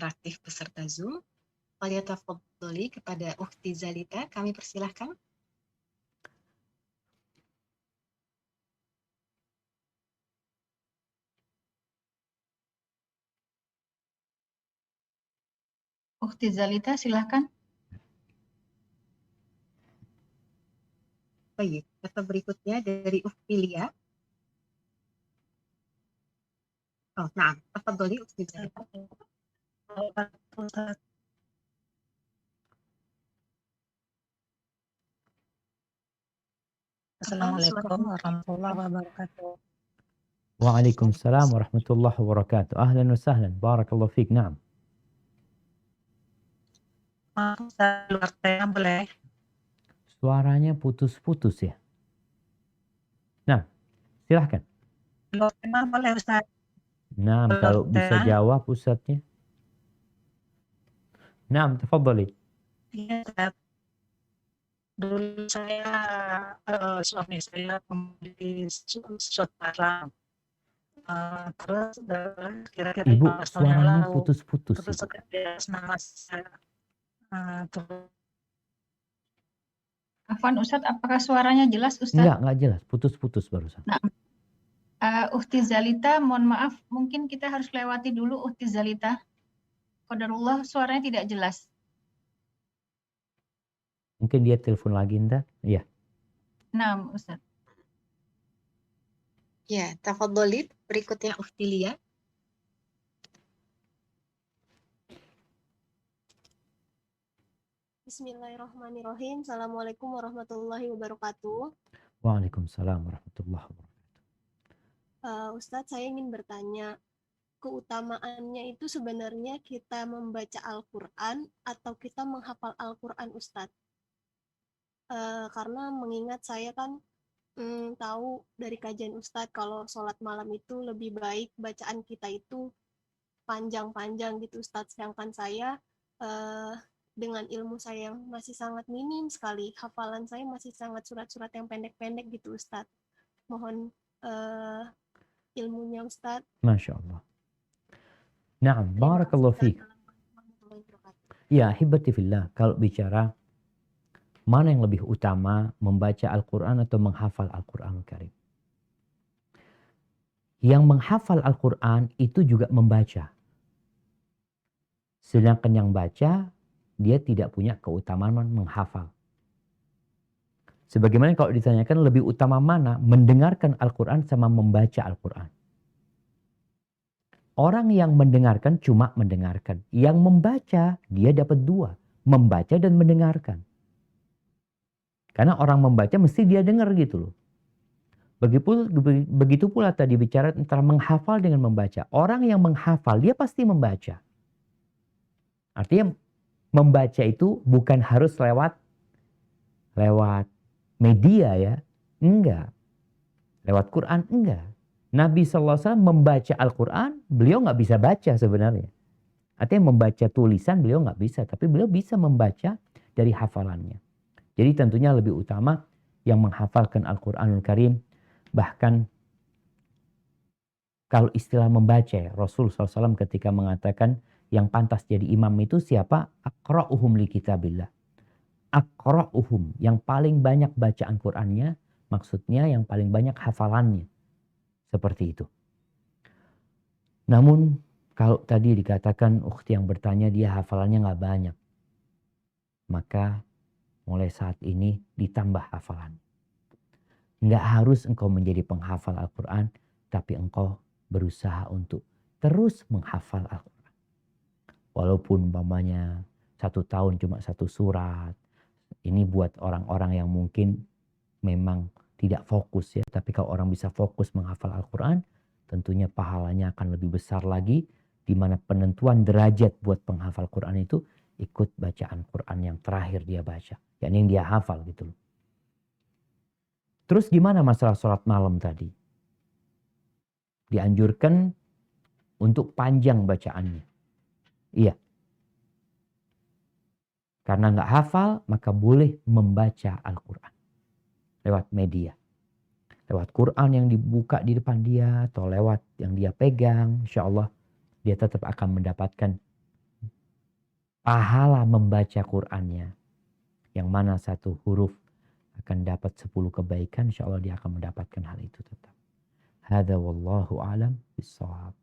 interaktif peserta Zoom. Falyatafaddali kepada Ukhti Zalita, kami persilahkan. Ukhti Zalita, silahkan. Baik, kata berikutnya dari Ukhti Lia. Oh, nah, tafadhali Ukhti Zalita. Assalamualaikum warahmatullahi wabarakatuh. Waalaikumsalam warahmatullahi wabarakatuh. Ahlan wa sahlan. Barakallahu fiik. Naam. Maaf, Ustaz, luar tema boleh? Suaranya putus-putus ya. Nah, silahkan. Luar tema boleh, Ustaz? Naam, kalau bisa jawab Ustadznya. Naam, tafadhali. Iya, Ustaz. Dulu saya, suami saya memiliki suatu barang. Terus kira-kira Ibu, 15 tahun yang suaranya lalu, putus-putus. terus dia nama saya, terus Afwan Ustadz, apakah suaranya jelas Ustadz? Enggak jelas. Putus-putus barusan. Nah, Ukhti Zalita, mohon maaf, mungkin kita harus lewati dulu Ukhti Zalita. Qadarullah, suaranya tidak jelas. Mungkin dia telepon lagi, ntar. Iya. Nah, Ustadz. Ya, tafadhali berikutnya Ukhti Lia. Bismillahirrahmanirrahim. Assalamualaikum warahmatullahi wabarakatuh. Waalaikumsalam warahmatullahi wabarakatuh. Ustadz, saya ingin bertanya, keutamaannya itu sebenarnya kita membaca Al-Quran atau kita menghafal Al-Quran, Ustadz? Karena mengingat saya kan tahu dari kajian Ustadz kalau sholat malam itu lebih baik bacaan kita itu panjang-panjang gitu, Ustadz. Sedangkan saya dengan ilmu saya yang masih sangat minim sekali, hafalan saya masih sangat surat-surat yang pendek-pendek gitu, Ustadz. Mohon ilmunya, Ustadz. Masya Allah. Naam, barakallahu fiik. Ya, hibati fillah. Kalau bicara mana yang lebih utama, membaca Al-Quran atau menghafal Al-Quran Al-Karim? Yang menghafal Al-Quran itu juga membaca. Sedangkan yang baca, dia tidak punya keutamaan menghafal. Sebagaimana kalau ditanyakan lebih utama mana, mendengarkan Al-Quran sama membaca Al-Quran. Orang yang mendengarkan cuma mendengarkan. Yang membaca, dia dapat dua. Membaca dan mendengarkan. Karena orang membaca mesti dia dengar gitu loh. Begitu pula tadi bicara antara menghafal dengan membaca. Orang yang menghafal, dia pasti membaca. Artinya membaca itu bukan harus lewat media ya. Enggak. Lewat Quran, enggak. Nabi SAW membaca Al-Quran, beliau nggak bisa baca sebenarnya. Artinya membaca tulisan beliau nggak bisa, tapi beliau bisa membaca dari hafalannya. Jadi tentunya lebih utama yang menghafalkan Al-Quranul Karim. Bahkan kalau istilah membaca ya, Rasul SAW ketika mengatakan yang pantas jadi imam itu siapa? Aqra'uhum li kitabillah. Aqra'uhum, yang paling banyak bacaan Qur'annya, maksudnya yang paling banyak hafalannya. Seperti itu. Namun kalau tadi dikatakan ukhti yang bertanya dia hafalannya nggak banyak. Maka mulai saat ini ditambah hafalan. Nggak harus engkau menjadi penghafal Al-Quran, tapi engkau berusaha untuk terus menghafal Al-Quran. Walaupun umpamanya 1 tahun cuma 1 surat. Ini buat orang-orang yang mungkin memang tidak fokus ya. Tapi kalau orang bisa fokus menghafal Al-Quran, tentunya pahalanya akan lebih besar lagi. Di mana penentuan derajat buat penghafal Quran itu ikut bacaan Quran yang terakhir dia baca. Yakni yang dia hafal gitu loh. Terus gimana masalah sholat malam tadi? Dianjurkan untuk panjang bacaannya. Iya. Karena nggak hafal, maka boleh membaca Al-Quran. Lewat media. Lewat Quran yang dibuka di depan dia, atau lewat yang dia pegang, insya Allah dia tetap akan mendapatkan pahala membaca Qur'annya, yang mana satu huruf akan dapat 10 kebaikan, insya Allah dia akan mendapatkan hal itu tetap. Hadza wallahu alam bissawab.